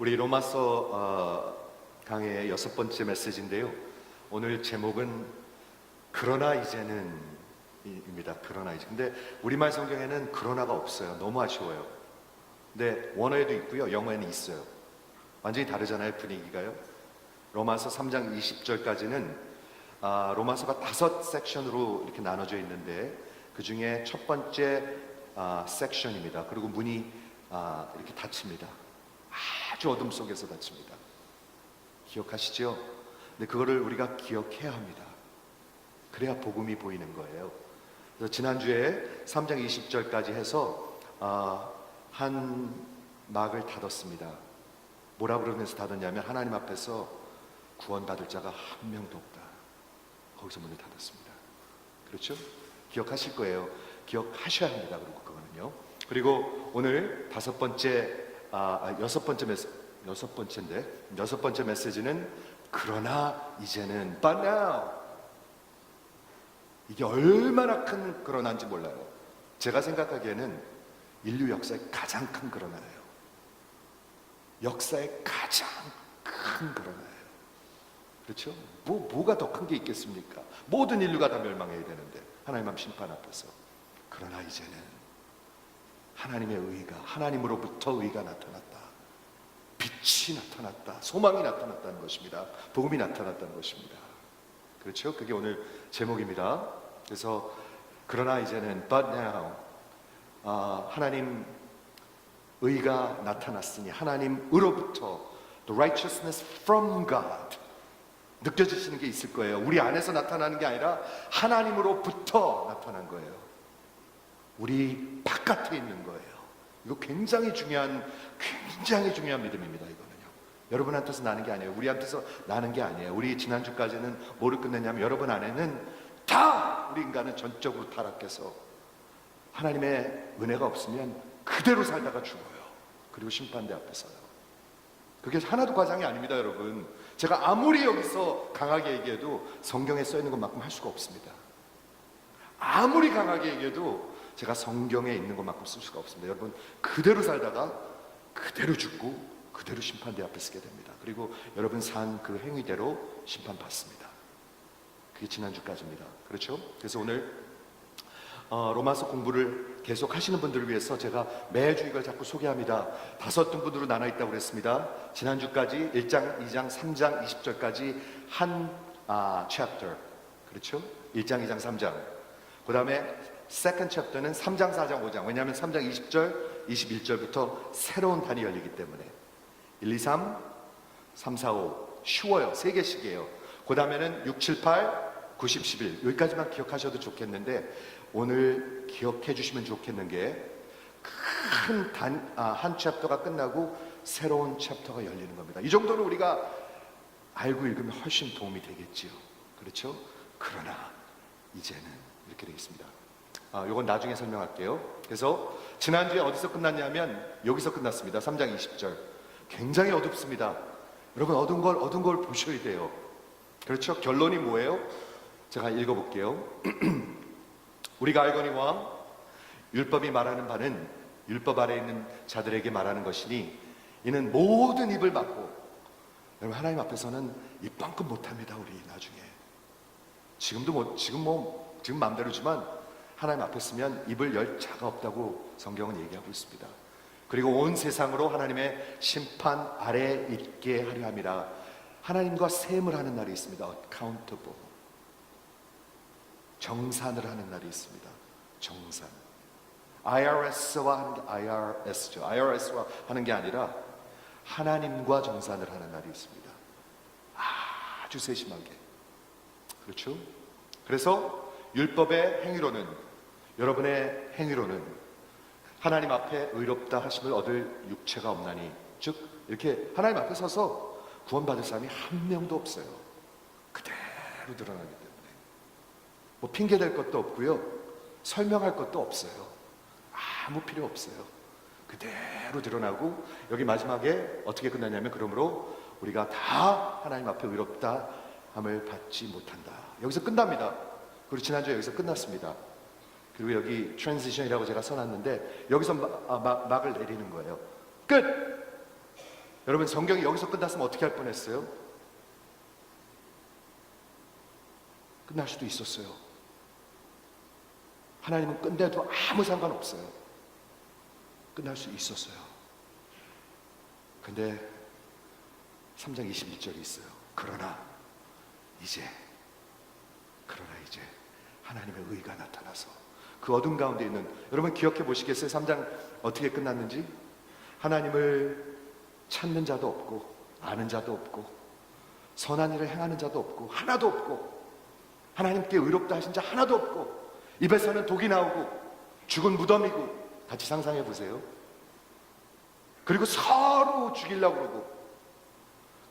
우리 로마서 강의 6번째 메시지인데요. 오늘 제목은 그러나 이제는 입니다. 그러나 이제. 근데 우리말 성경에는 그러나가 없어요. 너무 아쉬워요. 근데 원어에도 있고요. 영어에는 있어요. 완전히 다르잖아요. 분위기가요. 로마서 3장 20절까지는 로마서가 5 섹션으로 이렇게 나눠져 있는데 그 중에 첫 번째 섹션입니다. 그리고 문이 이렇게 닫힙니다. 아주 어둠 속에서 닫힙니다. 기억하시죠? 근데 그거를 우리가 기억해야 합니다. 그래야 복음이 보이는 거예요. 그래서 지난주에 3장 20절까지 해서 한 막을 닫았습니다. 뭐라 그러면서 닫았냐면 하나님 앞에서 구원받을 자가 한 명도 없다. 거기서 문을 닫았습니다. 그렇죠? 기억하실 거예요. 기억하셔야 합니다. 그리고 그거는요. 그리고 오늘 여섯 번째 메시지는 그러나 이제는 but now. 이게 얼마나 큰 그러나인지 몰라요. 제가 생각하기에는 인류 역사의 가장 큰 그러나예요. 역사의 가장 큰 그러나예요. 그렇죠? 뭐가 더 큰 게 있겠습니까? 모든 인류가 다 멸망해야 되는데 하나님 앞 심판 앞에서. 그러나 이제는 하나님의 의가, 하나님으로부터 의가 나타났다. 빛이 나타났다. 소망이 나타났다는 것입니다. 복음이 나타났다는 것입니다. 그렇죠? 그게 오늘 제목입니다. 그래서 그러나 이제는 but now 하나님 의가 나타났으니 하나님으로부터 the righteousness from God 느껴지시는 게 있을 거예요. 우리 안에서 나타나는 게 아니라 하나님으로부터 나타난 거예요. 우리 바깥에 있는 거예요. 이거 굉장히 중요한 믿음입니다. 이거는요. 여러분한테서 나는 게 아니에요. 우리한테서 나는 게 아니에요. 우리 지난주까지는 뭐를 끝냈냐면 여러분 안에는 다 우리 인간은 전적으로 타락해서 하나님의 은혜가 없으면 그대로 살다가 죽어요. 그리고 심판대 앞에 서요. 그게 하나도 과장이 아닙니다. 여러분, 제가 아무리 여기서 강하게 얘기해도 성경에 써 있는 것만큼 할 수가 없습니다. 아무리 강하게 얘기해도 제가 성경에 있는 것만큼 쓸 수가 없습니다. 여러분, 그대로 살다가 그대로 죽고 그대로 심판대 앞에 서게 됩니다. 그리고 여러분 산 그 행위대로 심판받습니다. 그게 지난주까지입니다. 그렇죠? 그래서 오늘 로마서 공부를 계속 하시는 분들을 위해서 제가 매주 이걸 자꾸 소개합니다. 5 등분으로 나눠 있다고 그랬습니다. 지난주까지 1장, 2장, 3장, 20절까지 한 chapter. 그렇죠? 1장, 2장, 3장. 그 다음에 second chapter는 3장, 4장, 5장. 왜냐하면 3장 20절, 21절부터 새로운 단이 열리기 때문에 1, 2, 3, 3, 4, 5 쉬워요. 3개씩이에요. 그 다음에는 6, 7, 8, 9, 10, 11 여기까지만 기억하셔도 좋겠는데 오늘 기억해 주시면 좋겠는 게 한 챕터가 끝나고 새로운 챕터가 열리는 겁니다. 이 정도는 우리가 알고 읽으면 훨씬 도움이 되겠지요. 그렇죠? 그러나 이제는 이렇게 되겠습니다. 이건 나중에 설명할게요. 그래서 지난주에 어디서 끝났냐면 여기서 끝났습니다. 3장 20절. 굉장히 어둡습니다. 여러분 어두운 걸 보셔야 돼요. 그렇죠? 결론이 뭐예요? 제가 읽어볼게요. 우리가 알거니와 율법이 말하는 바는 율법 아래 있는 자들에게 말하는 것이니 이는 모든 입을 막고, 여러분 하나님 앞에서는 입 뻥끗 못합니다. 우리 나중에 지금 마음대로지만 하나님 앞에 서면 입을 열 자가 없다고 성경은 얘기하고 있습니다. 그리고 온 세상으로 하나님의 심판 아래 있게 하려 함이라. 하나님과 셈을 하는 날이 있습니다. accountable. 정산을 하는 날이 있습니다. 정산. IRS와 하는 게 IRS죠. IRS와 하는 게 아니라 하나님과 정산을 하는 날이 있습니다. 아주 세심하게. 그렇죠? 그래서 율법의 행위로는, 여러분의 행위로는 하나님 앞에 의롭다 하심을 얻을 육체가 없나니, 즉 이렇게 하나님 앞에 서서 구원받을 사람이 한 명도 없어요. 그대로 드러나기 때문에 뭐 핑계 댈 것도 없고요, 설명할 것도 없어요. 아무 필요 없어요. 그대로 드러나고 여기 마지막에 어떻게 끝나냐면 그러므로 우리가 다 하나님 앞에 의롭다 함을 받지 못한다. 여기서 끝납니다. 그리고 지난주에 여기서 끝났습니다. 그리고 여기 트랜지션이라고 제가 써놨는데 여기서 막을 내리는 거예요. 끝! 여러분, 성경이 여기서 끝났으면 어떻게 할 뻔했어요? 끝날 수도 있었어요. 하나님은 끝내도 아무 상관없어요. 끝날 수 있었어요. 근데 3장 21절이 있어요. 그러나 이제 하나님의 의가 나타나서 그 어둠 가운데 있는, 여러분 기억해 보시겠어요? 3장 어떻게 끝났는지? 하나님을 찾는 자도 없고 아는 자도 없고 선한 일을 행하는 자도 없고 하나도 없고, 하나님께 의롭다 하신 자 하나도 없고, 입에서는 독이 나오고 죽은 무덤이고. 같이 상상해 보세요. 그리고 서로 죽이려고 그러고,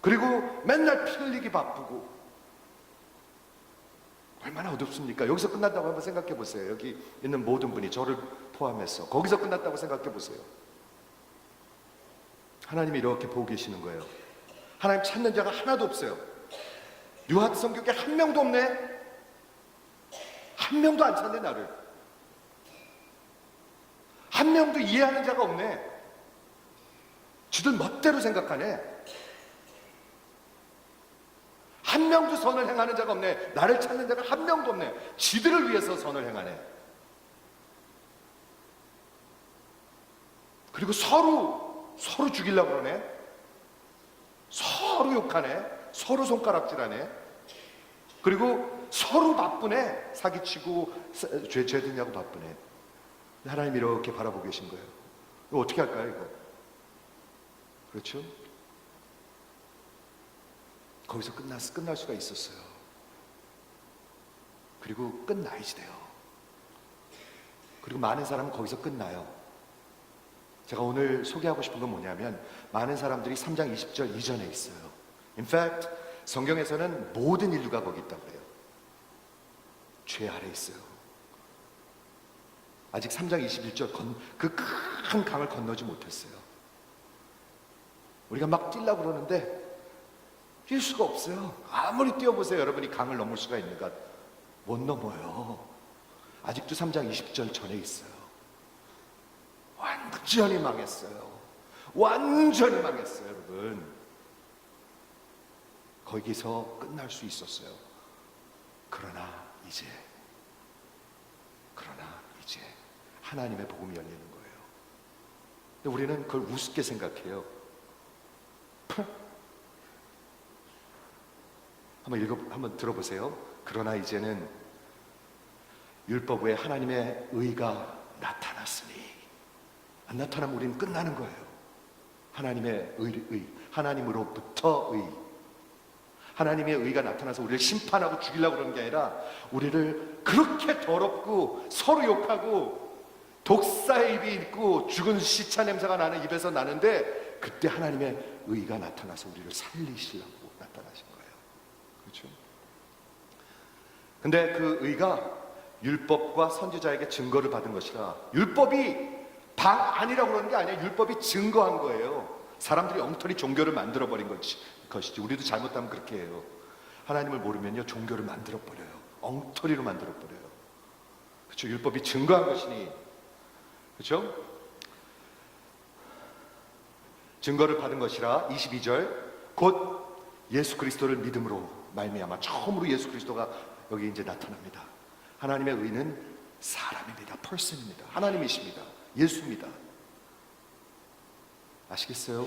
그리고 맨날 피 흘리기 바쁘고. 얼마나 어둡습니까? 여기서 끝났다고 한번 생각해 보세요. 여기 있는 모든 분이, 저를 포함해서 거기서 끝났다고 생각해 보세요. 하나님이 이렇게 보고 계시는 거예요. 하나님 찾는 자가 하나도 없어요. 유학 성격에 한 명도 없네. 한 명도 안 찾네. 나를 한 명도 이해하는 자가 없네. 지들 멋대로 생각하네. 한 명도 선을 행하는 자가 없네. 나를 찾는 자가 한 명도 없네. 지들을 위해서 선을 행하네. 그리고 서로 죽이려고 그러네. 서로 욕하네. 서로 손가락질하네. 그리고 서로 바쁘네. 사기치고 죄 짓냐고 바쁘네. 하나님이 이렇게 바라보고 계신 거예요. 이거 어떻게 할까요, 이거? 그렇죠? 거기서 끝날 수가 있었어요. 그리고 끝나야지 돼요. 그리고 많은 사람은 거기서 끝나요. 제가 오늘 소개하고 싶은 건 뭐냐면, 많은 사람들이 3장 20절 이전에 있어요. In fact, 성경에서는 모든 인류가 거기 있다고 그래요. 죄 아래 있어요. 아직 3장 21절 그 큰 강을 건너지 못했어요. 우리가 막 뛰려고 그러는데 뛸 수가 없어요. 아무리 뛰어보세요. 여러분이 강을 넘을 수가 있는가? 못 넘어요. 아직도 3장 20절 전에 있어요. 완전히 망했어요. 완전히 망했어요, 여러분. 거기서 끝날 수 있었어요. 그러나 이제 하나님의 복음이 열리는 거예요. 근데 우리는 그걸 우습게 생각해요. 한번 들어보세요. 그러나 이제는 율법 외에 하나님의 의가 나타났으니, 안 나타나면 우리는 끝나는 거예요. 하나님의 의, 하나님으로부터 의, 하나님의 의가 나타나서 우리를 심판하고 죽이려고 그러는 게 아니라, 우리를 그렇게 더럽고 서로 욕하고 독사의 입이 있고 죽은 시차 냄새가 나는 입에서 나는데, 그때 하나님의 의가 나타나서 우리를 살리시려고 나타나신 거예요. 그렇죠? 근데 그 의가 율법과 선지자에게 증거를 받은 것이라, 율법이 방 아니라고 그러는 게 아니에요. 율법이 증거한 거예요. 사람들이 엉터리 종교를 만들어버린 것이지. 우리도 잘못하면 그렇게 해요. 하나님을 모르면요, 종교를 만들어버려요. 엉터리로 만들어버려요. 그렇죠? 율법이 증거한 것이니. 그렇죠? 증거를 받은 것이라. 22절, 곧 예수 그리스도를 믿음으로 말미암아 처음으로 예수 그리스도가 여기 이제 나타납니다. 하나님의 의는 사람입니다. person입니다. 하나님이십니다. 예수입니다. 아시겠어요?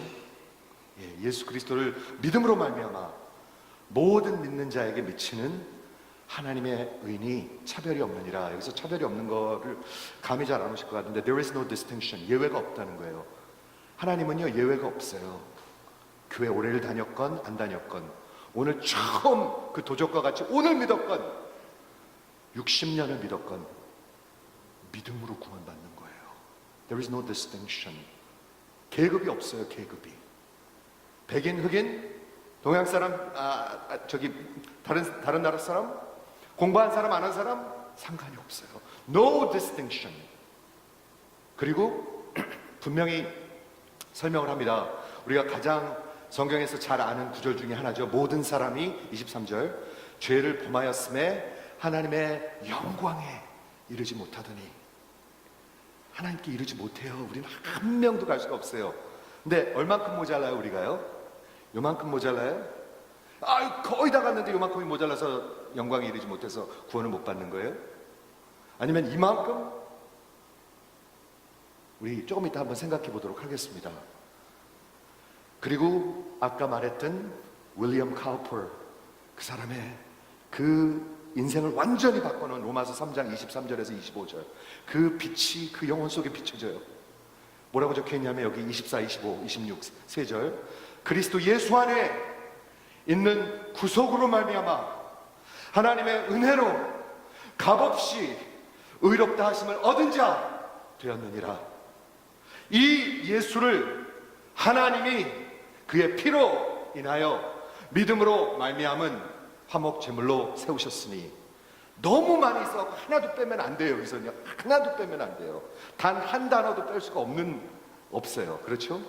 예, 예수 그리스도를 믿음으로 말미암아 모든 믿는 자에게 미치는 하나님의 의니 차별이 없느니라. 여기서 차별이 없는 거를 감이 잘 안 오실 것 같은데, there is no distinction, 예외가 없다는 거예요. 하나님은요, 예외가 없어요. 교회 오래를 다녔건 안 다녔건, 오늘 처음 그 도적과 같이 오늘 믿었건 60년을 믿었건 믿음으로 구원받는 거예요. There is no distinction. 계급이 없어요. 계급이. 백인, 흑인, 동양 사람, 다른 나라 사람, 공부한 사람, 안 한 사람 상관이 없어요. No distinction. 그리고 분명히 설명을 합니다. 우리가 가장 성경에서 잘 아는 구절 중에 하나죠. 모든 사람이 23절 죄를 범하였음에 하나님의 영광에 이르지 못하더니. 하나님께 이르지 못해요. 우리는 한 명도 갈 수가 없어요. 근데 얼만큼 모자라요 우리가요? 요만큼 모자라요? 거의 다 갔는데 요만큼이 모자라서 영광에 이르지 못해서 구원을 못 받는 거예요? 아니면 이만큼? 우리 조금 이따 한번 생각해 보도록 하겠습니다. 그리고 아까 말했던 윌리엄 카우퍼, 그 사람의 그 인생을 완전히 바꿔놓은 로마서 3장 23절에서 25절, 그 빛이 그 영혼 속에 비춰져요. 뭐라고 적혀있냐면 여기 24, 25, 26 세 절, 그리스도 예수 안에 있는 구속으로 말미암아 하나님의 은혜로 값없이 의롭다 하심을 얻은 자 되었느니라. 이 예수를 하나님이 그의 피로 인하여 믿음으로 말미암은 화목 제물로 세우셨으니, 너무 많이 있어 하나도 빼면 안 돼요. 여기서는요, 하나도 빼면 안 돼요. 단 한 단어도 뺄 수가 없어요. 그렇죠?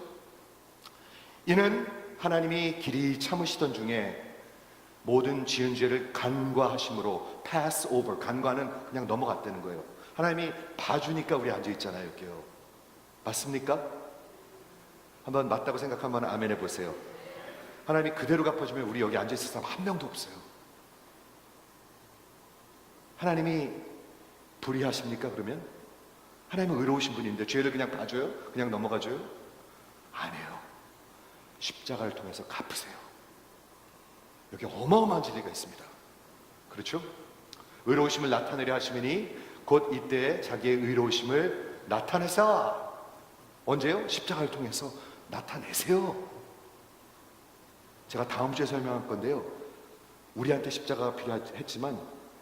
이는 하나님이 길이 참으시던 중에 모든 지은 죄를 간과하심으로, pass over, 간과는 그냥 넘어갔다는 거예요. 하나님이 봐주니까 우리 앉아 있잖아요. 여기요. 맞습니까? 한번 맞다고 생각하면 아멘 해보세요. 하나님이 그대로 갚아주면 우리 여기 앉아 있을 사람 한 명도 없어요. 하나님이 불의하십니까 그러면? 하나님은 의로우신 분인데 죄를 그냥 봐줘요? 그냥 넘어가줘요? 아니에요. 십자가를 통해서 갚으세요. 여기 어마어마한 진리가 있습니다. 그렇죠? 의로우심을 나타내려 하시니 곧 이때에 자기의 의로우심을 나타내사. 언제요? 십자가를 통해서 나타내세요. 제가 다음 주에 설명할 건데요, 우리한테 십자가가 필요했지만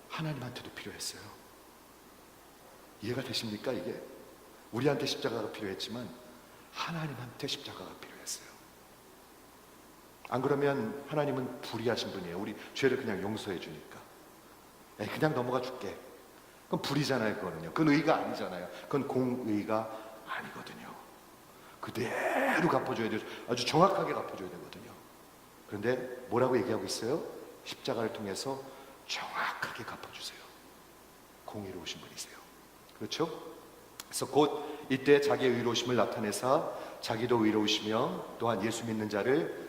하나님한테도 필요했어요. 이해가 되십니까? 이게 우리한테 십자가가 필요했지만 하나님한테 십자가가 필요했어요. 안 그러면 하나님은 불의하신 분이에요. 우리 죄를 그냥 용서해 주니까 그냥 넘어가 줄게. 그건 불의잖아요. 그거는요, 그건 의가 아니잖아요. 그건 공의가 아니거든요. 그대로 갚아줘야 돼요. 아주 정확하게 갚아줘야 되거든요. 그런데 뭐라고 얘기하고 있어요? 십자가를 통해서 정확하게 갚아주세요. 공의로우신 분이세요. 그렇죠? 그래서 곧 이때 자기의 의로우심을 나타내사 자기도 의로우시며 또한 예수 믿는 자를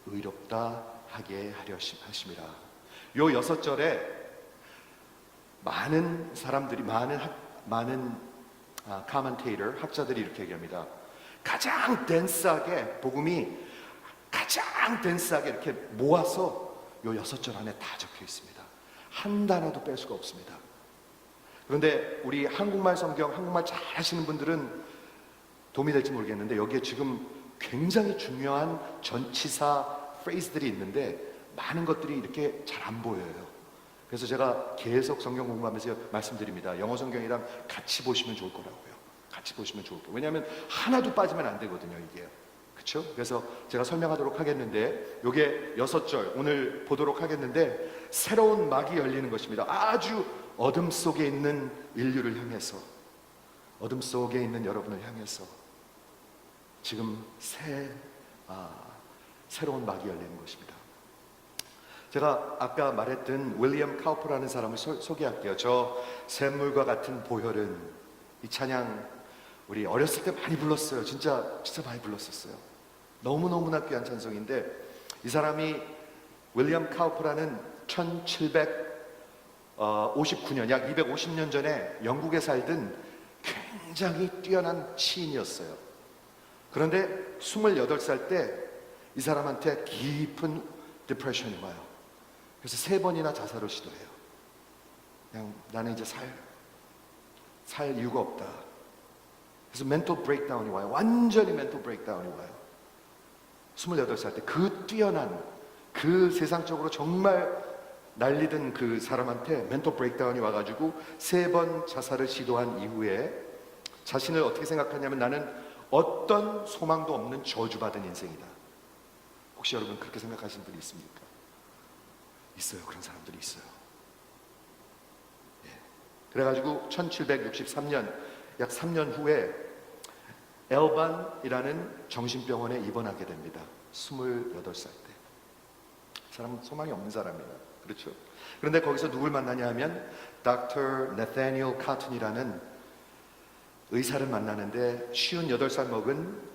의롭다 하게 하려 하심이라. 요 6절에 많은 사람들이, 많은 카멘테이터, 학자들이 이렇게 얘기합니다. 가장 덴스하게, 복음이 가장 덴스하게 이렇게 모아서 요 6절 안에 다 적혀 있습니다. 한 단어도 뺄 수가 없습니다. 그런데 우리 한국말 성경, 한국말 잘 하시는 분들은 도움이 될지 모르겠는데 여기에 지금 굉장히 중요한 전치사 프레이즈들이 있는데 많은 것들이 이렇게 잘 안 보여요. 그래서 제가 계속 성경 공부하면서 말씀드립니다. 영어 성경이랑 같이 보시면 좋을 거라고요. 같이 보시면 좋을 거예요. 왜냐하면 하나도 빠지면 안 되거든요, 이게. 그렇죠? 그래서 제가 설명하도록 하겠는데, 요게 6절 오늘 보도록 하겠는데, 새로운 막이 열리는 것입니다. 아주 어둠 속에 있는 인류를 향해서, 어둠 속에 있는 여러분을 향해서 지금 새로운 막이 열리는 것입니다. 제가 아까 말했던 윌리엄 카우퍼라는 사람을 소개할게요. 저 샘물과 같은 보혈은, 이 찬양 우리 어렸을 때 많이 불렀어요. 진짜 많이 불렀었어요. 너무너무나 귀한 찬송인데, 이 사람이 윌리엄 카우퍼라는 1759년, 약 250년 전에 영국에 살던 굉장히 뛰어난 시인이었어요. 그런데 28살 때 이 사람한테 깊은 디프레션이 와요. 그래서 3번이나 자살을 시도해요. 그냥 나는 이제 살 이유가 없다. 그래서 멘탈 브레이크다운이 와요. 완전히 멘탈 브레이크다운이 와요. 28살 때 그 뛰어난, 그 세상적으로 정말 날리던 그 사람한테 멘탈 브레이크다운이 와가지고 3번 자살을 시도한 이후에 자신을 어떻게 생각하냐면, 나는 어떤 소망도 없는 저주받은 인생이다. 혹시 여러분 그렇게 생각하시는 분이 있습니까? 있어요. 그런 사람들이 있어요. 예. 그래가지고 1763년, 약 3년 후에 엘반이라는 정신병원에 입원하게 됩니다. 28살 때. 사람은 소망이 없는 사람이에요. 그렇죠? 그런데 거기서 누굴 만나냐 하면 Dr. Nathaniel Cotton이라는 의사를 만나는데, 58살 먹은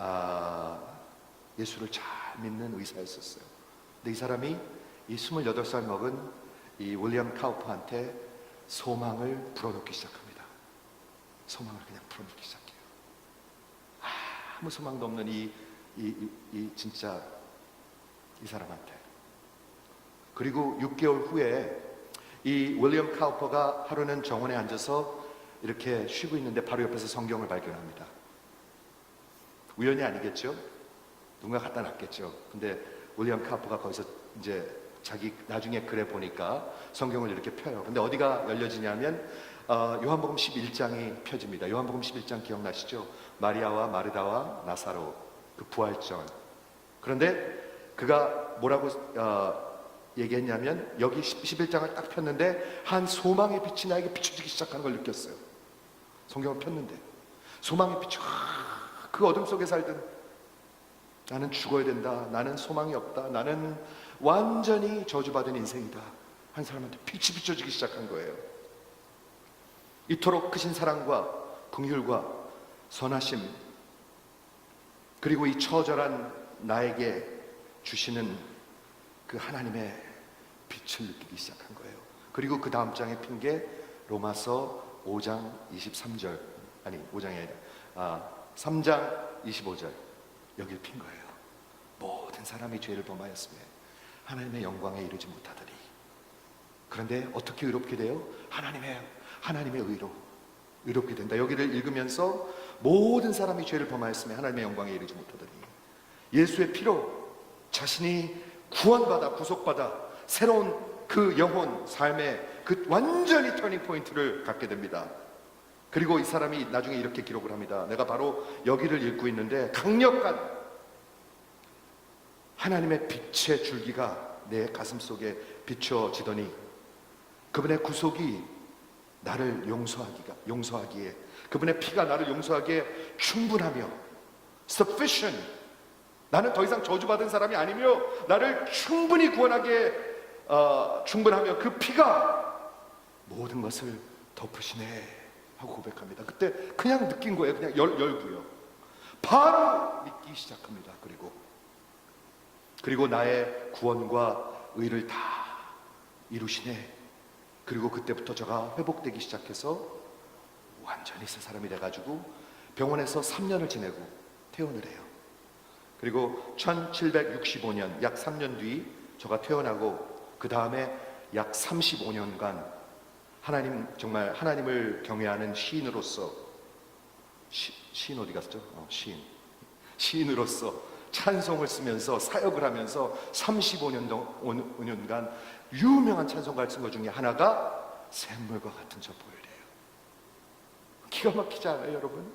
예수를 잘 믿는 의사였었어요. 근데 이 사람이 이 28살 먹은 이 윌리엄 카우퍼한테 소망을 불어넣기 시작합니다. 소망을 그냥 불어넣기 시작해요. 아무 소망도 없는 진짜 이 사람한테. 그리고 6개월 후에 이 윌리엄 카우퍼가 하루는 정원에 앉아서 이렇게 쉬고 있는데 바로 옆에서 성경을 발견합니다. 우연이 아니겠죠? 누군가 갖다 놨겠죠. 근데 윌리엄 카우퍼가 거기서 이제 자기 나중에 글에 보니까 성경을 이렇게 펴요. 근데 어디가 열려지냐면 요한복음 11장이 펴집니다. 요한복음 11장 기억나시죠? 마리아와 마르다와 나사로, 그 부활절. 그런데 그가 뭐라고 얘기했냐면, 여기 11장을 딱 폈는데 한 소망의 빛이 나에게 비춰지기 시작하는 걸 느꼈어요. 성경을 폈는데 소망의 빛이 그 어둠 속에 살던 나는 죽어야 된다, 나는 소망이 없다, 나는 완전히 저주받은 인생이다, 한 사람한테 빛이 비춰지기 시작한 거예요. 이토록 크신 사랑과 긍휼과 선하심, 그리고 이 처절한 나에게 주시는 그 하나님의 빛을 느끼기 시작한 거예요. 그리고 그 다음 장에 핀 게 로마서 5장 23절, 아니 5장이 아니라 3장 25절, 여길 핀 거예요. 모든 사람이 죄를 범하였으며 하나님의 영광에 이르지 못하더니. 그런데 어떻게 의롭게 돼요? 하나님의 의로 의롭게 된다. 여기를 읽으면서 모든 사람이 죄를 범하였으며 하나님의 영광에 이르지 못하더니 예수의 피로 자신이 구원받아 구속받아 새로운 그 영혼 삶의 그 완전히 터닝 포인트를 갖게 됩니다. 그리고 이 사람이 나중에 이렇게 기록을 합니다. 내가 바로 여기를 읽고 있는데 강력한 하나님의 빛의 줄기가 내 가슴 속에 비춰지더니 그분의 구속이 나를 용서하기에, 그분의 피가 나를 용서하기에 충분하며 sufficient, 나는 더 이상 저주받은 사람이 아니며 나를 충분히 구원하기에 충분하며 그 피가 모든 것을 덮으시네 하고 고백합니다. 그때 그냥 느낀 거예요. 그냥 열고요. 바로 믿기 시작합니다. 그리고 나의 구원과 의를 다 이루시네. 그리고 그때부터 제가 회복되기 시작해서 완전히 새 사람이 돼가지고 병원에서 3년을 지내고 퇴원을 해요. 그리고 1765년 약 3년 뒤 저가 퇴원하고 그 다음에 약 35년간 정말 하나님을 경외하는 시인으로서, 시인 어디 갔죠? 시인으로서 찬송을 쓰면서 사역을 하면서 35년간 유명한 찬송가를 쓴 것 중에 하나가 샘물과 같은 저 보혈이에요. 기가 막히지 않아요, 여러분?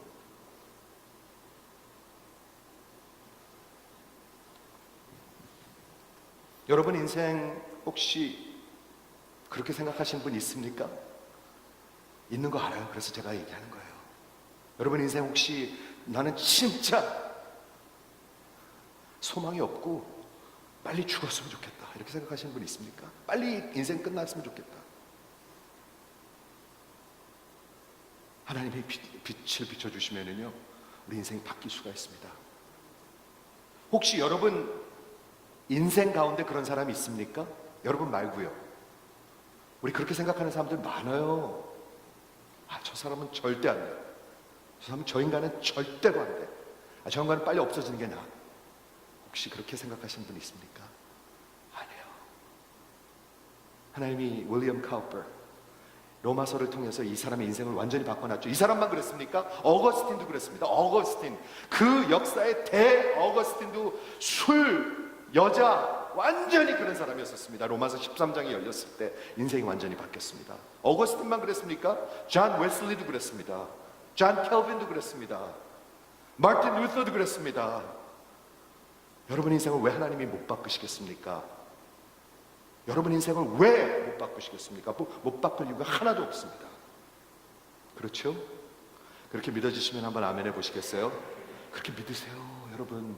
여러분 인생 혹시 그렇게 생각하시는 분 있습니까? 있는 거 알아요. 그래서 제가 얘기하는 거예요. 여러분 인생 혹시 나는 진짜 소망이 없고 빨리 죽었으면 좋겠다, 이렇게 생각하시는 분 있습니까? 빨리 인생 끝났으면 좋겠다. 하나님의 빛을 비춰주시면은요 우리 인생이 바뀔 수가 있습니다. 혹시 여러분 인생 가운데 그런 사람이 있습니까? 여러분 말고요. 우리 그렇게 생각하는 사람들 많아요. 저 사람은 절대 안 돼. 저 인간은 절대로 안 돼. 저 인간은 빨리 없어지는 게 나아. 혹시 그렇게 생각하시는 분 있습니까? 아니에요. 하나님이 윌리엄 카우퍼 로마서를 통해서 이 사람의 인생을 완전히 바꿔놨죠. 이 사람만 그랬습니까? 어거스틴도 그랬습니다. 어거스틴, 그 역사의 대 어거스틴도 술, 여자 완전히 그런 사람이었습니다. 로마서 13장이 열렸을 때 인생이 완전히 바뀌었습니다. 어거스틴만 그랬습니까? 존 웨슬리도 그랬습니다. 존 켈빈도 그랬습니다. 마틴 루터도 그랬습니다. 여러분 인생을 왜 하나님이 못 바꾸시겠습니까? 여러분 인생을 왜 못 바꾸시겠습니까? 못 바꿀 이유가 하나도 없습니다. 그렇죠? 그렇게 믿어지시면 한번 아멘 해보시겠어요? 그렇게 믿으세요, 여러분.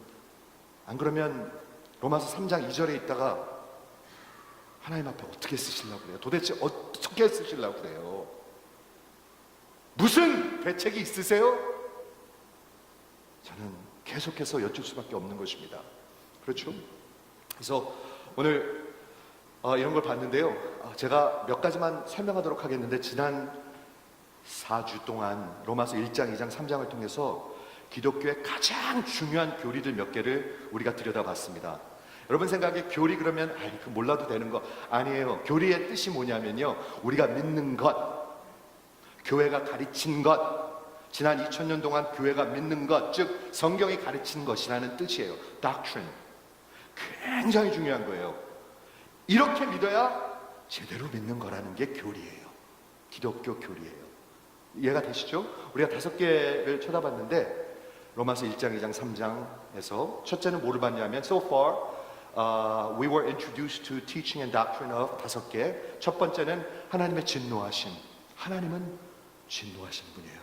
안 그러면 로마서 3장 2절에 있다가 하나님 앞에 어떻게 쓰시려고 그래요? 도대체 어떻게 쓰시려고 그래요? 무슨 대책이 있으세요? 저는 계속해서 여쭐 수밖에 없는 것입니다. 그렇죠? 그래서 오늘 이런 걸 봤는데요. 제가 몇 가지만 설명하도록 하겠는데, 지난 4주 동안 로마서 1장, 2장, 3장을 통해서 기독교의 가장 중요한 교리들 몇 개를 우리가 들여다봤습니다. 여러분 생각에 교리 그러면 그 몰라도 되는 거 아니에요. 교리의 뜻이 뭐냐면요, 우리가 믿는 것, 교회가 가르친 것, 지난 2000년 동안 교회가 믿는 것, 즉 성경이 가르친 것이라는 뜻이에요. doctrine. 굉장히 중요한 거예요. 이렇게 믿어야 제대로 믿는 거라는 게 교리예요. 기독교 교리예요. 이해가 되시죠? 우리가 5개를 쳐다봤는데, 로마서 1장, 2장, 3장에서 첫째는 뭐를 봤냐면, so far we were introduced to teaching and doctrine of 5개. 첫 번째는 하나님의 진노하심. 하나님은 진노하신 분이에요.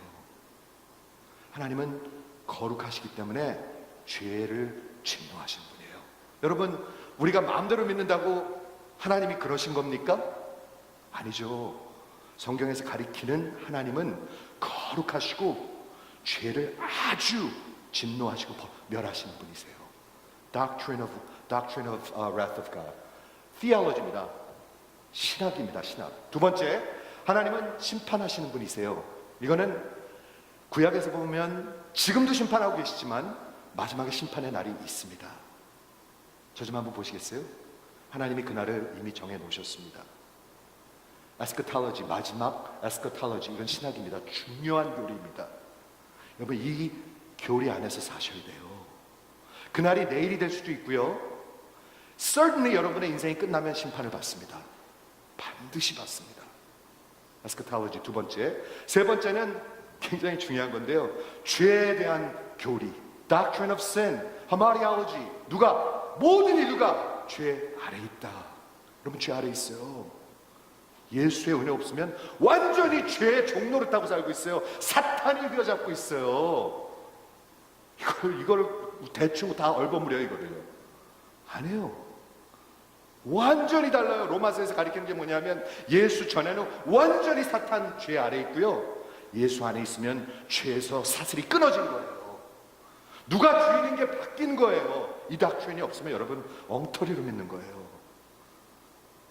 하나님은 거룩하시기 때문에 죄를 진노하신 분이에요. 여러분, 우리가 마음대로 믿는다고 하나님이 그러신 겁니까? 아니죠. 성경에서 가리키는 하나님은 거룩하시고 죄를 아주 진노하시고 멸하시는 분이세요. Doctrine of wrath of God. Theology입니다. 신학입니다. 신학. 두 번째, 하나님은 심판하시는 분이세요. 이거는 구약에서 보면 지금도 심판하고 계시지만 마지막에 심판의 날이 있습니다. 저 좀 한번 보시겠어요? 하나님이 그날을 이미 정해 놓으셨습니다. 에스커탈로지, 마지막 에스커탈로지, 이건 신학입니다. 중요한 교리입니다. 여러분, 이 교리 안에서 사셔야 돼요. 그날이 내일이 될 수도 있고요, certainly 여러분의 인생이 끝나면 심판을 받습니다. 반드시 받습니다. 에스커탈로지 두 번째. 세 번째는 굉장히 중요한 건데요, 죄에 대한 교리, doctrine of sin, hamartiology. 모든 인류가 죄 아래 있다. 여러분, 죄 아래 있어요. 예수의 은혜 없으면 완전히 죄의 종로를 타고 살고 있어요. 사탄이 휘어잡고 있어요. 이걸 대충 다 얼버무려요. 이거를요. 안 해요. 완전히 달라요. 로마서에서 가리키는 게 뭐냐면, 예수 전에는 완전히 사탄 죄 아래 있고요, 예수 안에 있으면 죄에서 사슬이 끊어진 거예요. 누가 주인인 게 바뀐 거예요. 이 닥트린이 없으면 여러분 엉터리로 믿는 거예요.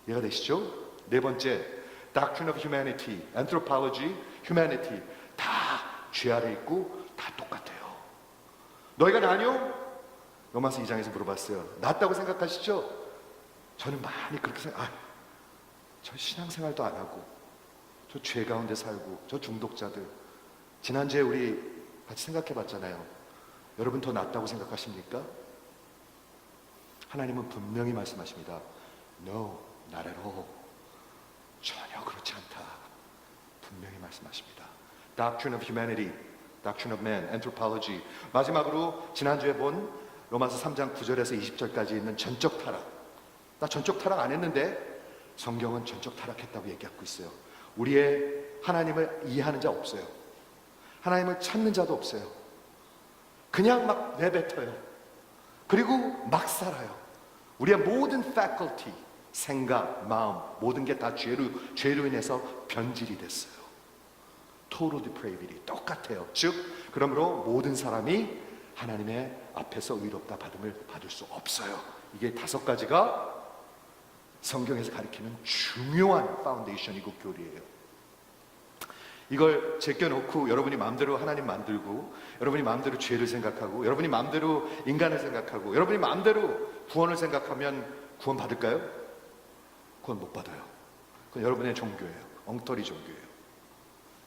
이해가 되시죠? 네 번째, Doctrine of Humanity, Anthropology, Humanity. 다 죄 아래 있고 다 똑같아요. 너희가 나뇨? 로마서 2장에서 물어봤어요. 낫다고 생각하시죠? 저는 많이 그렇게 저 신앙생활도 안 하고, 저 죄 가운데 살고, 저 중독자들. 지난주에 우리 같이 생각해 봤잖아요. 여러분 더 낫다고 생각하십니까? 하나님은 분명히 말씀하십니다. No, not at all. 전혀 그렇지 않다. 분명히 말씀하십니다. Doctrine of Humanity, Doctrine of Man, Anthropology. 마지막으로 지난주에 본 로마서 3장 9절에서 20절까지 있는 전적 타락. 나 전적 타락 안 했는데 성경은 전적 타락했다고 얘기하고 있어요. 우리의 하나님을 이해하는 자 없어요. 하나님을 찾는 자도 없어요. 그냥 막 내뱉어요. 그리고 막 살아요. 우리의 모든 faculty, 생각, 마음, 모든 게 다 죄로 인해서 변질이 됐어요. Total depravity, 똑같아요. 즉, 그러므로 모든 사람이 하나님의 앞에서 의롭다 받음을 받을 수 없어요. 이게 5가지가 성경에서 가리키는 중요한 파운데이션이고 교리예요. 이걸 제껴놓고 여러분이 마음대로 하나님 만들고, 여러분이 마음대로 죄를 생각하고, 여러분이 마음대로 인간을 생각하고, 여러분이 마음대로 구원을 생각하면 구원 받을까요? 구원 못 받아요. 그건 여러분의 종교예요. 엉터리 종교예요.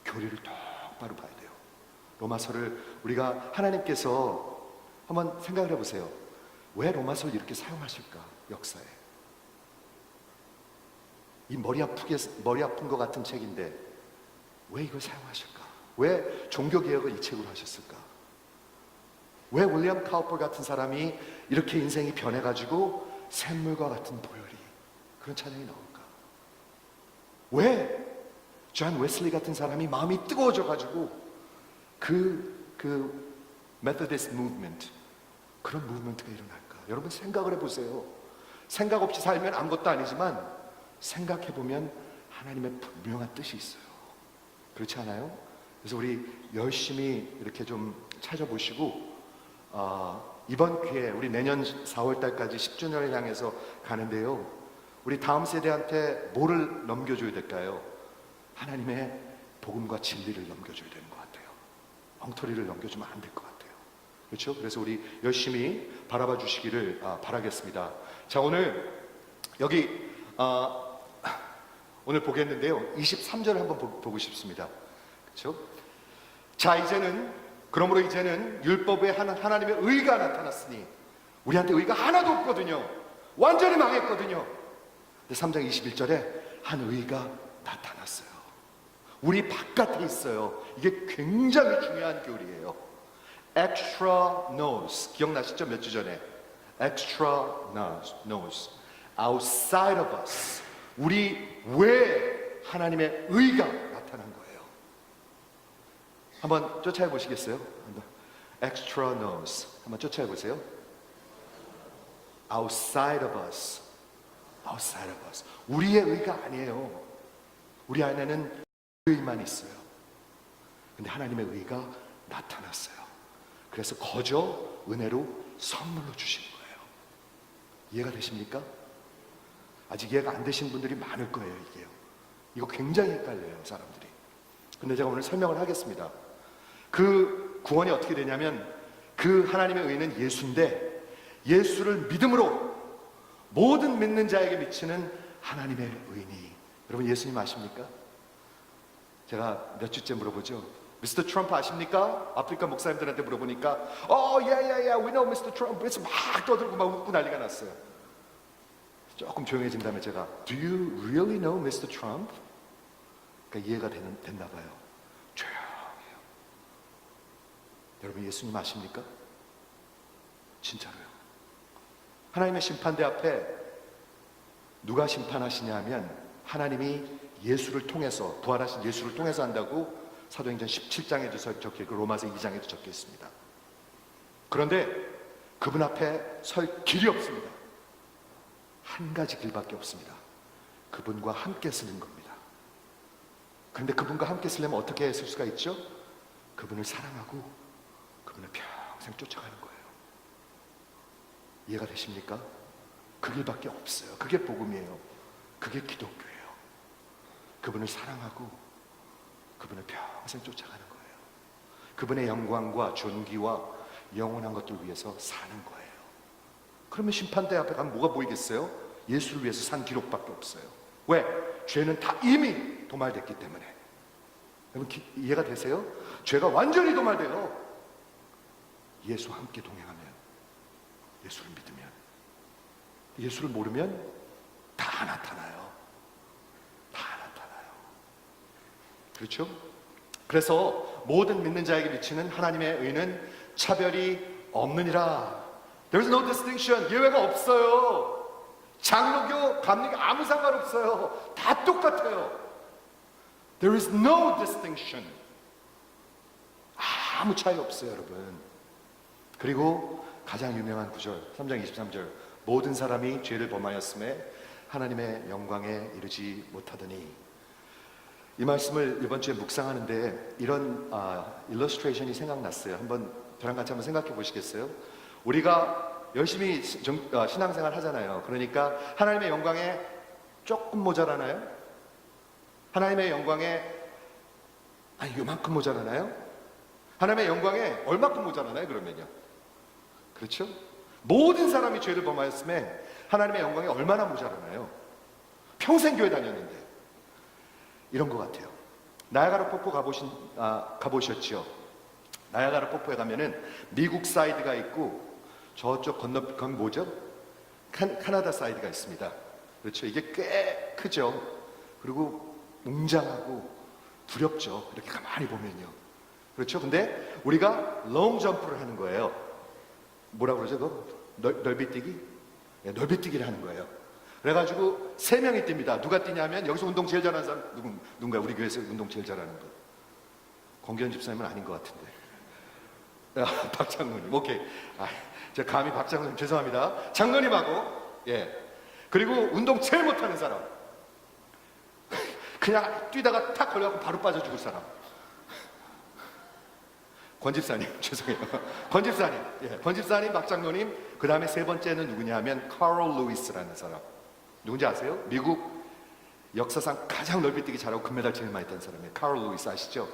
교리를 똑바로 봐야 돼요. 로마서를 우리가 하나님께서 한번 생각을 해보세요. 왜 로마서를 이렇게 사용하실까? 역사에 이 머리 아픈 것 같은 책인데 왜 이걸 사용하실까? 왜 종교개혁을 이 책으로 하셨을까? 왜 윌리엄 카우퍼 같은 사람이 이렇게 인생이 변해가지고 샘물과 같은 보혈이, 그런 찬양이 나올까? 왜 존 웨슬리 같은 사람이 마음이 뜨거워져가지고 그 메소디스트 무브먼트, 그런 무브먼트가 일어날까? 여러분 생각을 해보세요. 생각 없이 살면 아무것도 아니지만 생각해보면 하나님의 분명한 뜻이 있어요. 그렇지 않아요? 그래서 우리 열심히 이렇게 좀 찾아보시고 이번 기회에 우리 내년 4월 달까지 10주년을 향해서 가는데요. 우리 다음 세대한테 뭐를 넘겨줘야 될까요? 하나님의 복음과 진리를 넘겨줘야 되는 것 같아요. 엉터리를 넘겨주면 안 될 것 같아요. 그렇죠? 그래서 우리 열심히 바라봐 주시기를 바라겠습니다. 자, 오늘 여기 오늘 보겠는데요. 23절을 한번 보고 싶습니다. 그렇죠? 자, 그러므로 이제는 율법에 하나님의 의가 나타났으니 우리한테 의가 하나도 없거든요. 완전히 망했거든요. 근데 3장 21절에 한 의가 나타났어요. 우리 바깥에 있어요. 이게 굉장히 중요한 교리예요. extra knows. 기억나시죠? 몇 주 전에 extra knows. outside of us. 우리 외에 하나님의 의가 나타난 거예요. 한번 쫓아해 보시겠어요? extra knows. 한번 쫓아해 보세요. outside of us. outside of us. 우리의 의가 아니에요. 우리 안에는 의만 있어요. 근데 하나님의 의가 나타났어요. 그래서 거저 은혜로 선물로 주신 거예요. 이해가 되십니까? 아직 이해가 안 되신 분들이 많을 거예요. 이거 굉장히 헷갈려요, 사람들이. 근데 제가 오늘 설명을 하겠습니다. 그 구원이 어떻게 되냐면 그 하나님의 의는 예수인데 예수를 믿음으로 모든 믿는 자에게 미치는 하나님의 의니. 여러분 예수님 아십니까? 제가 몇 주째 물어보죠. 미스터 트럼프 아십니까? 아프리카 목사님들한테 물어보니까 we know Mr. Trump. 그래서 막 떠들고 막 웃고 난리가 났어요. 조금 조용해진 다음에 제가 Do you really know Mr. Trump? 그러니까 이해가 됐나 봐요. 조용해요. 여러분 예수님 아십니까? 진짜로요. 하나님의 심판대 앞에 누가 심판하시냐 하면 하나님이 예수를 통해서, 부활하신 예수를 통해서 한다고 사도행전 17장에도 적혀있고 로마서 2장에도 적혀 있습니다. 그런데 그분 앞에 설 길이 없습니다. 한 가지 길밖에 없습니다. 그분과 함께 쓰는 겁니다. 그런데 그분과 함께 쓰려면 어떻게 쓸 수가 있죠? 그분을 사랑하고 그분을 평생 쫓아가는 거예요. 이해가 되십니까? 그 길밖에 없어요. 그게 복음이에요. 그게 기독교예요. 그분을 사랑하고 그분을 평생 쫓아가는 거예요. 그분의 영광과 존귀와 영원한 것들 위해서 사는 거예요. 그러면 심판대 앞에 가면 뭐가 보이겠어요? 예수를 위해서 산 기록밖에 없어요. 왜? 죄는 다 이미 도말됐기 때문에. 여러분 이해가 되세요? 죄가 완전히 도말돼요. 예수와 함께 동행하면, 예수를 믿으면, 예수를 모르면 다 나타나요. 다 나타나요. 그렇죠? 그래서 모든 믿는 자에게 미치는 하나님의 의는 차별이 없느니라. There's no distinction. 예외가 없어요. 장로교, 감리교 아무 상관없어요. 다 똑같아요. There is no distinction. 아무 차이 없어요, 여러분. 그리고 가장 유명한 구절 3장 23절 모든 사람이 죄를 범하였음에 하나님의 영광에 이르지 못하더니. 이 말씀을 이번 주에 묵상하는데 이런 일러스트레이션이 생각났어요. 저랑 같이 한번 생각해 보시겠어요? 우리가 열심히 신앙생활 하잖아요. 그러니까 하나님의 영광에 조금 모자라나요? 하나님의 영광에 요만큼 모자라나요? 하나님의 영광에 얼마큼 모자라나요? 그러면요. 그렇죠? 모든 사람이 죄를 범하였음에 하나님의 영광에 얼마나 모자라나요? 평생 교회 다녔는데. 이런 것 같아요. 나야가라 폭포 가보셨죠? 나야가라 폭포에 가면은 미국 사이드가 있고 저쪽 건너편 뭐죠? 카나다 사이드가 있습니다. 그렇죠? 이게 꽤 크죠? 그리고 웅장하고 두렵죠? 이렇게 가만히 보면요. 그렇죠? 근데 우리가 롱 점프를 하는 거예요. 뭐라고 그러죠? 그거? 넓이뛰기? 네, 넓이뛰기를 하는 거예요. 그래가지고 3명이 뜁니다. 누가 뛰냐면 여기서 운동 제일 잘하는 사람 누군가요? 우리 교회에서 운동 제일 잘하는 분. 권기현 집사님은 아닌 것 같은데. 박장로님. 오케이. 제가 감히 박장로님 죄송합니다. 장로님하고 그리고 운동 제일 못하는 사람. 그냥 뛰다가 탁 걸려갖고 바로 빠져 죽을 사람. 권집사님 죄송해요. 권집사님, 예, 권집사님, 박장로님. 그 다음에 세 번째는 누구냐면 카롤 루이스라는 사람. 누군지 아세요? 미국 역사상 가장 넓이뛰기 잘하고 금메달 제일 많이 딴 사람이에요. 카롤 루이스 아시죠?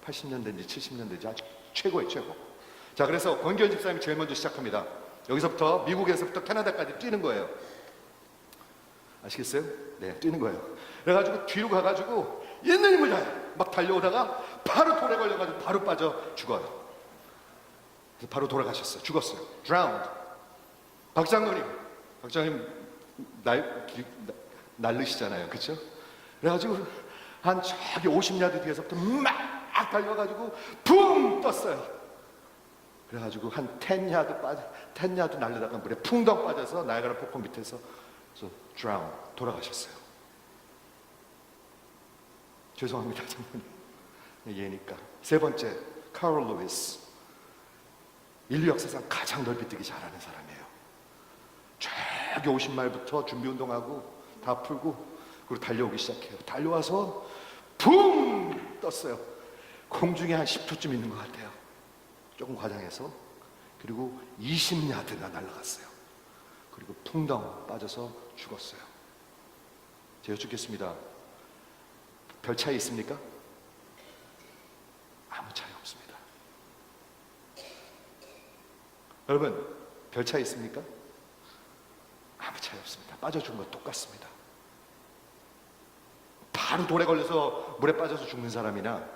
80년대인지 70년대인지 아주 최고의 최고. 자, 그래서 권기현 집사님이 제일 먼저 시작합니다. 여기서부터 미국에서부터 캐나다까지 뛰는 거예요. 아시겠어요? 네, 뛰는 거예요. 그래가지고 뒤로 가가지고 있는 힘을 다해 막 달려오다가 바로 돌에 걸려가지고 바로 빠져 죽어요. 그래서 바로 돌아가셨어요. 죽었어요. drowned. 박장로님 날르시잖아요, 그렇죠? 그래가지고 한 저기 50야드 뒤에서부터 막 달려가지고 붕 떴어요. 그래가지고 한 10야드 날르다가 물에 풍덩 빠져서 나이아가라 폭포 밑에서 drown, 돌아가셨어요. 죄송합니다, 장모님. 얘니까. 세 번째, 카롤 루이스. 인류 역사상 가장 넓이뛰기 잘하는 사람이에요. 저기 50마일부터 준비운동하고 다 풀고 그리고 달려오기 시작해요. 달려와서 붕 떴어요. 공중에 한 10초쯤 있는 것 같아요. 조금 과장해서. 그리고 20야드가 날아갔어요. 그리고 풍덩 빠져서 죽었어요. 제가 여쭙겠습니다. 별 차이 있습니까? 아무 차이 없습니다. 여러분, 별 차이 있습니까? 아무 차이 없습니다. 빠져 죽은 건 똑같습니다. 바로 돌에 걸려서 물에 빠져서 죽는 사람이나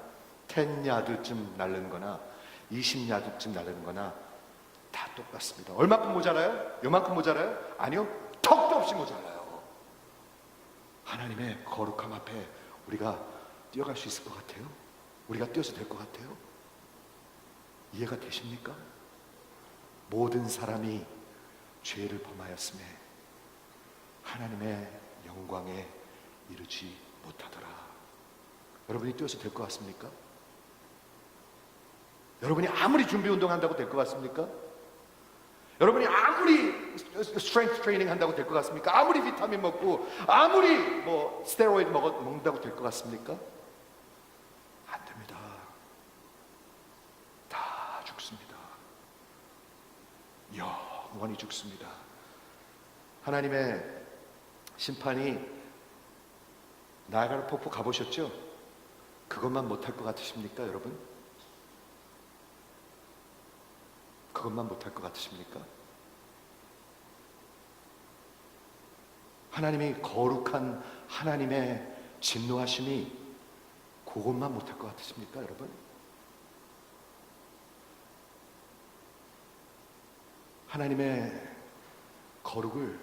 10야드쯤 날르는 거나 20야드쯤 날르는 거나 다 똑같습니다. 얼마큼 모자라요? 요만큼 모자라요? 아니요, 턱도 없이 모자라요. 하나님의 거룩함 앞에 우리가 뛰어갈 수 있을 것 같아요? 우리가 뛰어서 될 것 같아요? 이해가 되십니까? 모든 사람이 죄를 범하였음에 하나님의 영광에 이르지 못하더라. 여러분이 뛰어서 될 것 같습니까? 여러분이 아무리 준비운동 한다고 될 것 같습니까? 여러분이 아무리 스트렝스 트레이닝 한다고 될 것 같습니까? 아무리 비타민 먹고 아무리 스테로이드 먹는다고 될 것 같습니까? 안 됩니다. 다 죽습니다. 영원히 죽습니다. 하나님의 심판이 나야가라 폭포 가보셨죠? 그것만 못할 것 같으십니까, 여러분? 그것만 못할 것 같으십니까? 하나님이 거룩한 하나님의 진노하심이 그것만 못할 것 같으십니까, 여러분? 하나님의 거룩을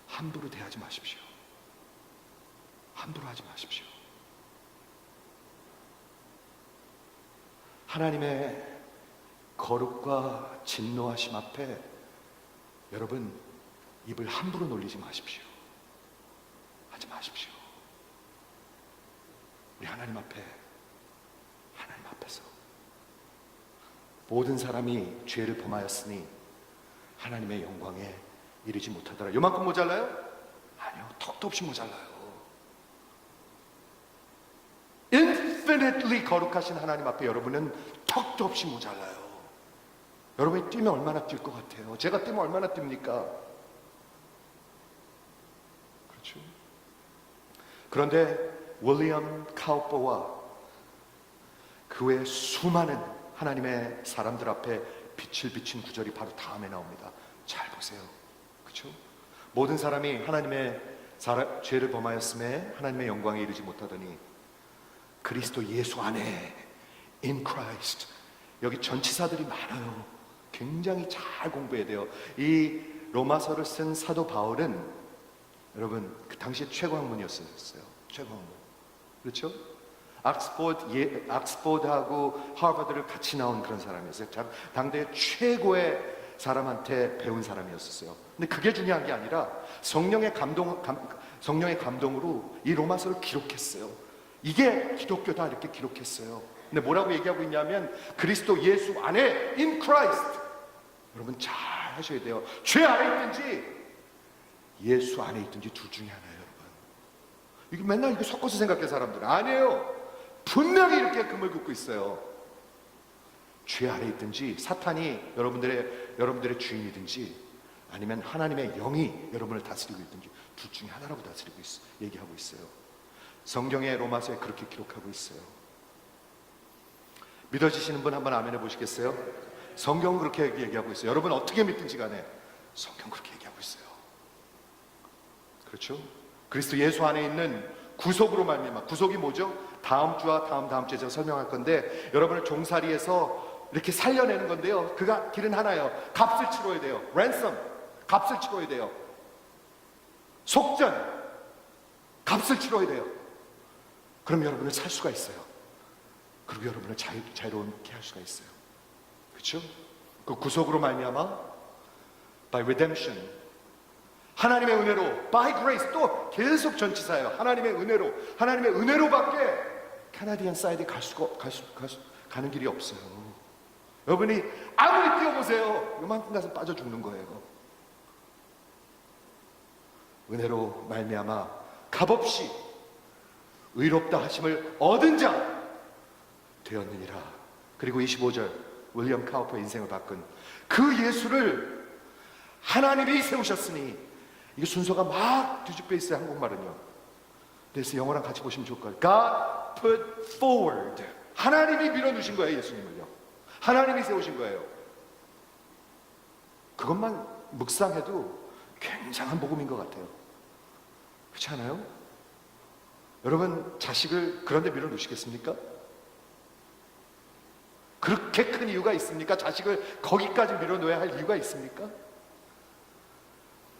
함부로 대하지 마십시오. 함부로 하지 마십시오. 하나님의 거룩과 진노하심 앞에 여러분 입을 함부로 놀리지 마십시오. 하지 마십시오. 우리 하나님 앞에서 모든 사람이 죄를 범하였으니 하나님의 영광에 이르지 못하더라. 요만큼 모자라요? 아니요, 턱도 없이 모자라요. infinitely 거룩하신 하나님 앞에 여러분은 턱도 없이 모자라요. 여러분이 뛰면 얼마나 뛸 것 같아요? 제가 뛰면 얼마나 뜁니까? 그렇죠? 그런데 윌리엄 카우퍼와 그 외 수많은 하나님의 사람들 앞에 빛을 비친 구절이 바로 다음에 나옵니다. 잘 보세요. 그렇죠? 모든 사람이 하나님의 죄를 범하였음에 하나님의 영광에 이르지 못하더니 그리스도 예수 안에 in Christ. 여기 전치사들이 많아요. 굉장히 잘 공부해야 돼요. 이 로마서를 쓴 사도 바울은 여러분 그 당시에 최고 학문이었어요. 최고 학문. 그렇죠? 악스포드하고 하버드를 같이 나온 그런 사람이었어요. 당대 최고의 사람한테 배운 사람이었어요. 근데 그게 중요한 게 아니라 성령의 감동으로 이 로마서를 기록했어요. 이게 기독교다 이렇게 기록했어요. 근데 뭐라고 얘기하고 있냐면 그리스도 예수 안에 in Christ. 여러분 잘 하셔야 돼요. 죄 안에 있든지 예수 안에 있든지 둘 중에 하나예요, 여러분. 이게 맨날 이거 섞어서 생각해 사람들은. 아니에요. 분명히 이렇게 금을 긋고 있어요. 죄 아래 있든지 사탄이 여러분들의 주인이든지 아니면 하나님의 영이 여러분을 다스리고 있든지 둘 중에 하나라고 얘기하고 있어요. 성경의 로마서에 그렇게 기록하고 있어요. 믿어지시는 분 한번 아멘 해보시겠어요? 성경은 그렇게 얘기하고 있어요. 여러분 어떻게 믿든지 간에 성경 그렇게 얘기하고 있어요. 그렇죠? 그리스도 예수 안에 있는 구속으로 말미암아, 구속이 뭐죠? 다음 주와 다음 주에 제가 설명할 건데 여러분을 종살이에서 이렇게 살려내는 건데요, 그가 길은 하나예요. 값을 치러야 돼요. ransom, 값을 치러야 돼요. 속전, 값을 치러야 돼요. 그럼 여러분을 살 수가 있어요. 그리고 여러분을 자유롭게 할 수가 있어요. 그렇죠? 그 구속으로 말미암아 by redemption, 하나님의 은혜로, by grace, 또 계속 전치사예요. 하나님의 은혜로밖에 캐나디안 사이드에 가는 길이 없어요. 여러분이 아무리 뛰어보세요, 요만큼 가서 빠져 죽는 거예요. 은혜로 말미암아 값없이 의롭다 하심을 얻은 자 되었느니라. 그리고 25절, 윌리엄 카우퍼의 인생을 바꾼 그 예수를 하나님이 세우셨으니, 이게 순서가 막 뒤집혀 있어요, 한국말은요. 그래서 영어랑 같이 보시면 좋을 거예요. God put forward, 하나님이 밀어두신 거예요. 예수님을요 하나님이 세우신 거예요. 그것만 묵상해도 굉장한 복음인 것 같아요. 그렇지 않아요? 여러분 자식을 그런데 밀어놓으시겠습니까? 그렇게 큰 이유가 있습니까? 자식을 거기까지 밀어놓아야 할 이유가 있습니까?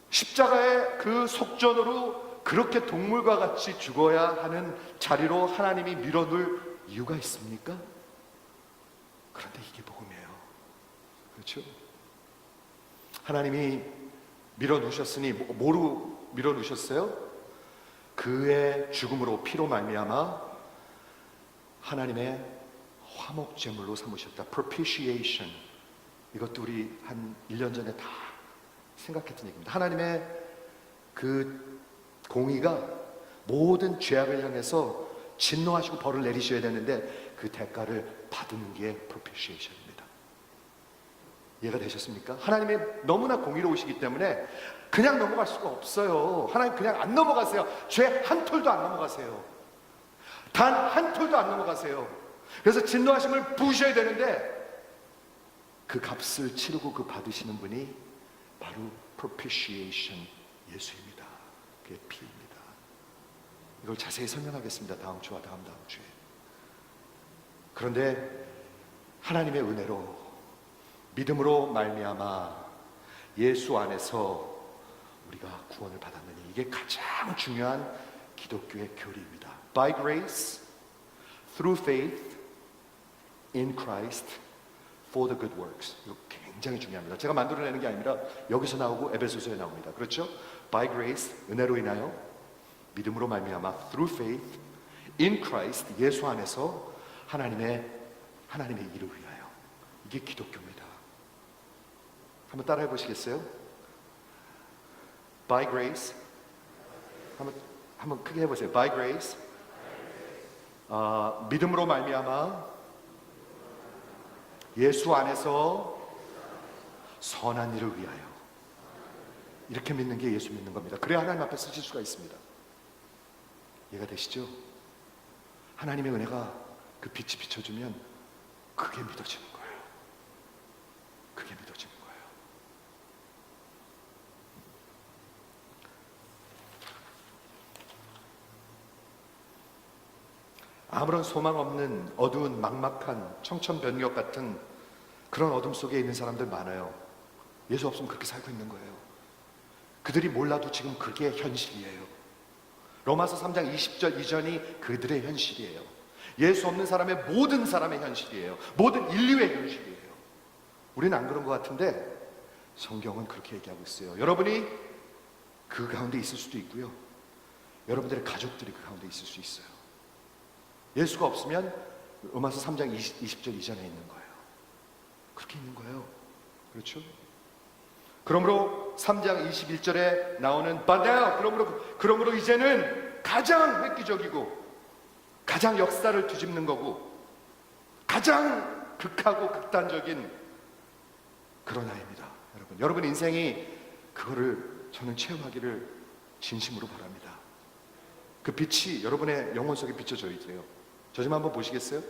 십자가의 그 속전으로 그렇게 동물과 같이 죽어야 하는 자리로 하나님이 밀어놓을 이유가 있습니까? 그런데 이게 복음이에요. 그렇죠? 하나님이 밀어놓으셨으니 뭐로 밀어놓으셨어요? 그의 죽음으로, 피로 말미암아 하나님의 화목제물로 삼으셨다. propitiation. 이것도 우리 한 1년 전에 다 생각했던 얘기입니다. 하나님의 그 공의가 모든 죄악을 향해서 진노하시고 벌을 내리셔야 되는데 그 대가를 받는 게 propitiation입니다. 이해가 되셨습니까? 하나님이 너무나 공의로우시기 때문에 그냥 넘어갈 수가 없어요. 하나님 그냥 안 넘어가세요. 죄 한 톨도 안 넘어가세요. 단 한 톨도 안 넘어가세요. 그래서 진노하심을 부으셔야 되는데 그 값을 치르고 그 받으시는 분이 바로 propitiation, 예수입니다. 그게 피입니다. 이걸 자세히 설명하겠습니다. 다음 주와 다음 주에. 그런데 하나님의 은혜로, 믿음으로 말미암아 예수 안에서 우리가 구원을 받았느니, 이게 가장 중요한 기독교의 교리입니다. By grace, through faith, in Christ, for the good works. 이거 굉장히 중요합니다. 제가 만들어내는 게 아니라 여기서 나오고 에베소서에 나옵니다. 그렇죠? By grace, 은혜로 인하여, 믿음으로 말미암아, through faith, in Christ, 예수 안에서 하나님의 일을 위하여. 이게 기독교입니다. 한번 따라해 보시겠어요? By grace, 한번 크게 해보세요. By grace, 믿음으로 말미암아 예수 안에서 선한 일을 위하여. 이렇게 믿는 게 예수 믿는 겁니다. 그래야 하나님 앞에 쓰실 수가 있습니다. 이해가 되시죠? 하나님의 은혜가 그 빛이 비춰주면 그게 믿어지는 거예요. 그게 믿어지는 거예요. 아무런 소망 없는 어두운 막막한 청천벽력 같은 그런 어둠 속에 있는 사람들 많아요. 예수 없으면 그렇게 살고 있는 거예요. 그들이 몰라도 지금 그게 현실이에요. 로마서 3장 20절 이전이 그들의 현실이에요. 예수 없는 사람의 모든 사람의 현실이에요. 모든 인류의 현실이에요. 우리는 안 그런 것 같은데 성경은 그렇게 얘기하고 있어요. 여러분이 그 가운데 있을 수도 있고요, 여러분들의 가족들이 그 가운데 있을 수 있어요. 예수가 없으면 로마서 3장 20절 이전에 있는 거예요. 그렇게 있는 거예요. 그렇죠? 그러므로 3장 21절에 나오는 But now, 그러므로 이제는 가장 획기적이고 가장 역사를 뒤집는 거고 가장 극하고 극단적인 그런 아이입니다. 여러분 인생이 그거를 저는 체험하기를 진심으로 바랍니다. 그 빛이 여러분의 영혼 속에 비춰져야 돼요. 저 좀 한번 보시겠어요?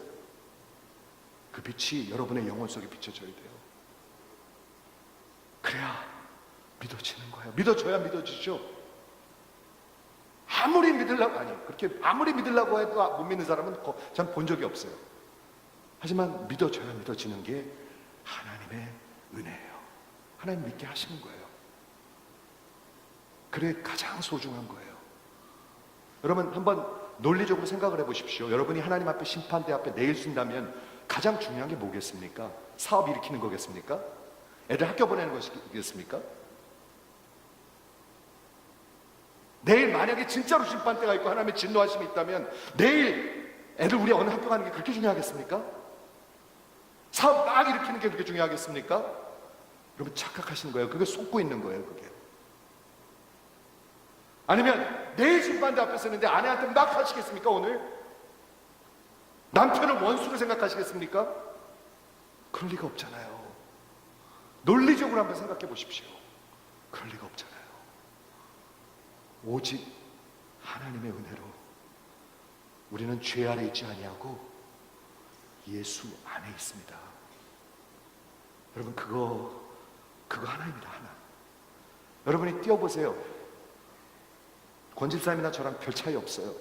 그 빛이 여러분의 영혼 속에 비춰져야 돼요. 그래야 믿어지는 거예요. 믿어줘야 믿어지죠. 아무리 믿으려고 해도 못 믿는 사람은 전 본 적이 없어요. 하지만 믿어줘야 믿어지는 게 하나님의 은혜예요. 하나님 믿게 하시는 거예요. 그래 가장 소중한 거예요. 여러분 한번 논리적으로 생각을 해보십시오. 여러분이 하나님 앞에 심판대 앞에 내일 쓴다면 가장 중요한 게 뭐겠습니까? 사업 일으키는 거겠습니까? 애들 학교 보내는 것이겠습니까? 내일 만약에 진짜로 심판대가 있고 하나님의 진노하심이 있다면 내일 애들 우리 어느 학교 가는 게 그렇게 중요하겠습니까? 사업 막 일으키는 게 그렇게 중요하겠습니까? 여러분 착각하시는 거예요. 그게 속고 있는 거예요. 그게. 아니면 내일 심판대 앞에 서는데 아내한테 막 하시겠습니까? 오늘? 남편을 원수로 생각하시겠습니까? 그럴 리가 없잖아요. 논리적으로 한번 생각해 보십시오. 그럴 리가 없잖아요. 오직 하나님의 은혜로 우리는 죄 아래 있지 아니하고 예수 안에 있습니다. 여러분 그거 하나입니다. 하나. 여러분이 뛰어보세요. 권집사님이나 저랑 별 차이 없어요.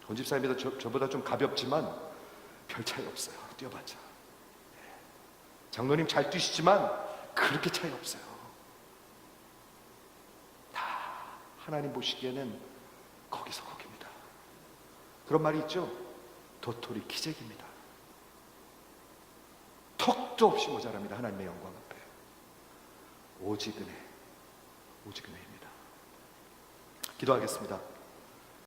권집사님이 저보다 좀 가볍지만 별 차이 없어요. 뛰어봤자. 장로님 잘 뛰시지만 그렇게 차이 없어요. 다 하나님 보시기에는 거기서 거기입니다. 그런 말이 있죠. 도토리 기적입니다. 턱도 없이 모자랍니다. 하나님의 영광 앞에. 오직 은혜입니다. 기도하겠습니다.